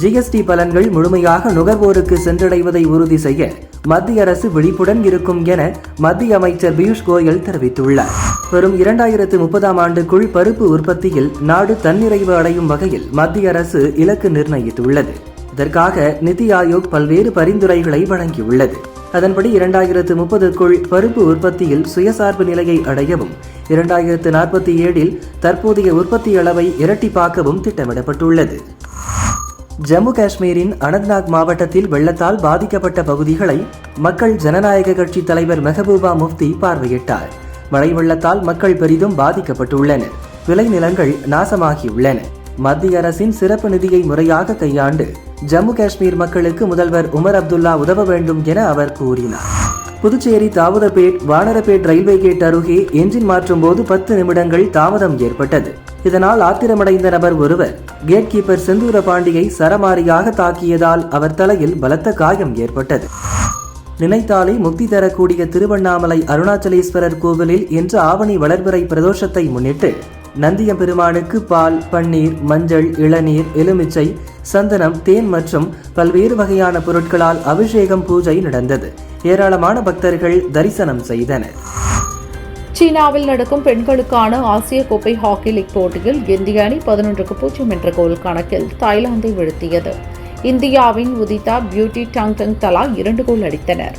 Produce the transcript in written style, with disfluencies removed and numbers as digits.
GST பலன்கள் முழுமையாக நுகர்வோருக்கு சென்றடைவதை உறுதி செய்ய மத்திய அரசு விழிப்புடன் இருக்கும் என மத்திய அமைச்சர் பியூஷ் கோயல் தெரிவித்துள்ளார். வரும் 2030ஆம் ஆண்டுக்குள் பருப்பு உற்பத்தியில் நாடு தன்னிறைவு அடையும் வகையில் மத்திய அரசு இலக்கு நிர்ணயித்துள்ளது. இதற்காக நிதி ஆயோக் பல்வேறு பரிந்துரைகளை வழங்கியுள்ளது. அதன்படி 2030க்குள் பருப்பு உற்பத்தியில் சுயசார்பு நிலையை அடையவும் 2047இல் தற்போதைய உற்பத்தி அளவை இரட்டிப்பாக்கவும் திட்டமிடப்பட்டுள்ளது. ஜம்மு காஷ்மீரின் அனந்த்நாக் மாவட்டத்தில் வெள்ளத்தால் பாதிக்கப்பட்ட பகுதிகளை மக்கள் ஜனநாயக கட்சி தலைவர் மெஹபூபா முஃப்தி பார்வையிட்டார். மழை வெள்ளத்தால் மக்கள் பெரிதும் பாதிக்கப்பட்டுள்ளனர். விளைநிலங்கள் நாசமாகியுள்ளன. மத்திய அரசின் சிறப்பு நிதியை முறையாக கையாண்டு ஜம்மு காஷ்மீர் மக்களுக்கு முதல்வர் உமர் அப்துல்லா உதவ வேண்டும் என அவர் கூறினார். புதுச்சேரி தாவூதபேட் வானரபேட் ரயில்வே கேட் அருகே என்ஜின் மாற்றும் போது 10 நிமிடங்கள் தாமதம் ஏற்பட்டது. இதனால் ஆத்திரமடைந்த நபர் ஒருவர் கேட் கீப்பர் செந்தூர பாண்டியை சரமாரியாக தாக்கியதால் அவர் தலையில் பலத்த காயம் ஏற்பட்டது. நினைத்தாலே முக்தி தரக்கூடிய திருவண்ணாமலை அருணாச்சலேஸ்வரர் கோவிலில் இன்று ஆவணி வளர்பிறை பிரதோஷத்தை முன்னிட்டு நந்தியம்பெருமானுக்கு பால், பன்னீர், மஞ்சள், இளநீர், எலுமிச்சை, சந்தனம், தேன் மற்றும் பல்வேறு வகையான பொருட்களால் அபிஷேகம் பூஜை நடந்தது. ஏராளமான பக்தர்கள் தரிசனம் செய்தனர். சீனாவில் நடக்கும் பெண்களுக்கான ஆசிய கோப்பை ஹாக்கி லீக் போட்டியில் இந்திய அணி 11-0 என்ற கோல் கணக்கில் தாய்லாந்தை வீழ்த்தியது. இந்தியாவின் உதிதா, பியூட்டி, டங் தலா 2 கோல் அடித்தனர்.